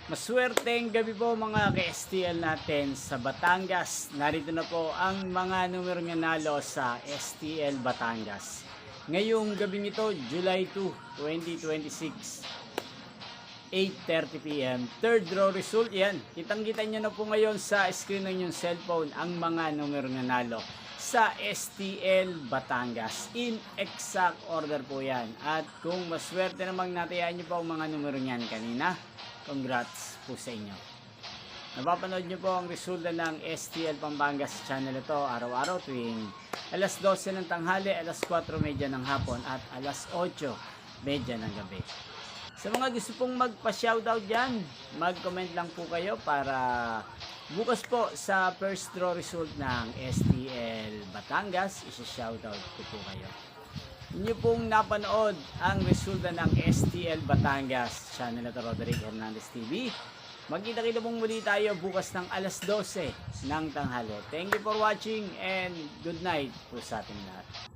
Maswerteng gabi po mga ka-STL natin sa Batangas. Narito na po ang mga numero nanalo sa STL Batangas. Ngayong gabing ito, July 2, 2026, 8:30 PM. Third draw result yan. Kitang-kita nyo na po ngayon sa screen ng inyong cellphone ang mga numero nanalo sa STL Batangas. In exact order po yan. At kung maswerte namang natayaan nyo po ang mga numero niyan kanina, congrats po sa inyo. Napapanood nyo po ang resulta ng STL Pambangas channel ito araw-araw tuwing alas 12 ng tanghali, alas 4:30 ng hapon at alas 8:30 ng gabi. Sa mga gusto pong magpa-shoutout dyan, mag-comment lang po kayo para bukas po sa first draw result ng STL Batangas, isa-shoutout ko po kayo. Inyo pong napanood ang resulta ng STL Batangas channel na Roderick Hernandez TV. Magkita-kita pong muli tayo bukas ng alas 12 ng tanghali. Thank you for watching and good night po sa ating lahat.